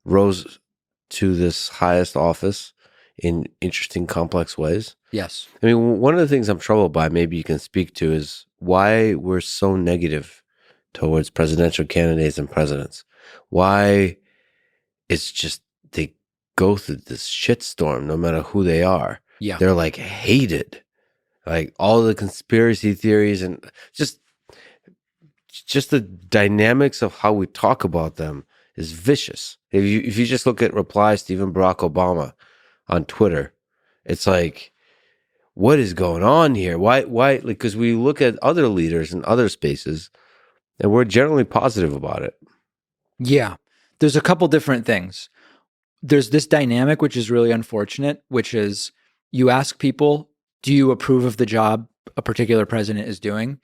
rose to this highest office in interesting, complex ways. Yes. I mean, one of the things I'm troubled by, maybe you can speak to, is why we're so negative towards presidential candidates and presidents. Why it's just they go through this shitstorm no matter who they are. Yeah. They're like hated. Like all the conspiracy theories and just the dynamics of how we talk about them is vicious. If you just look at replies to even Barack Obama on Twitter, it's like, what is going on here? Why? Like, because we look at other leaders in other spaces, and we're generally positive about it. Yeah. There's a couple different things. There's this dynamic, which is really unfortunate, which is you ask people, do you approve of the job a particular president is doing?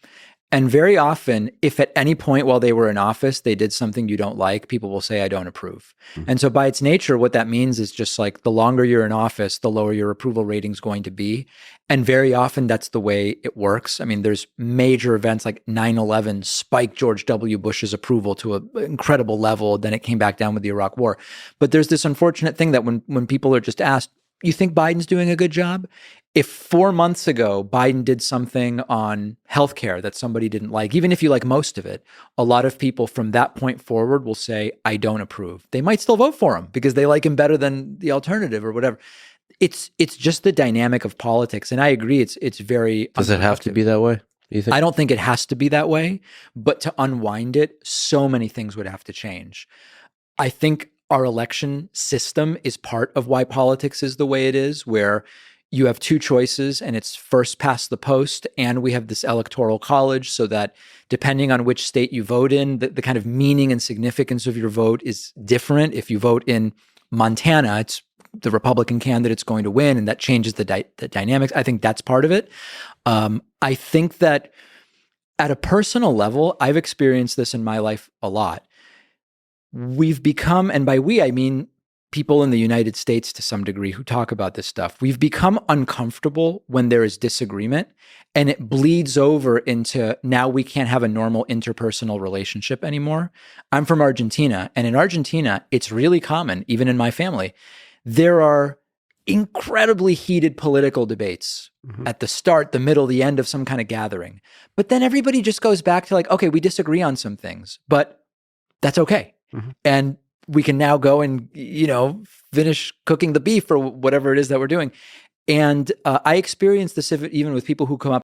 And very often, if at any point while they were in office, they did something you don't like, people will say, I don't approve. Mm-hmm. And so by its nature, what that means is just like the longer you're in office, the lower your approval rating is going to be. And very often that's the way it works. I mean, there's major events like 9/11 spiked George W. Bush's approval to an incredible level. Then it came back down with the Iraq War. But there's this unfortunate thing that when people are just asked, you think Biden's doing a good job? If 4 months ago, Biden did something on healthcare that somebody didn't like, even if you like most of it, a lot of people from that point forward will say, I don't approve. They might still vote for him because they like him better than the alternative or whatever. It's just the dynamic of politics. And I agree, it's very Does it have to be that way, you think? I don't think it has to be that way, but to unwind it, so many things would have to change. I think our election system is part of why politics is the way it is, where you have two choices and it's first past the post, and we have this electoral college so that depending on which state you vote in, the kind of meaning and significance of your vote is different. If you vote in Montana, it's the Republican candidate's going to win, and that changes the dynamics. I think that's part of it. I think that at a personal level, I've experienced this in my life a lot. We've become, and by we, I mean people in the United States to some degree who talk about this stuff, we've become uncomfortable when there is disagreement, and it bleeds over into now we can't have a normal interpersonal relationship anymore. I'm from Argentina, and in Argentina, it's really common, even in my family, there are incredibly heated political debates at the start, the middle, the end of some kind of gathering. But then everybody just goes back to like, okay, we disagree on some things, but that's okay. And we can now go and, finish cooking the beef or whatever it is that we're doing. And I experienced this even with people who come up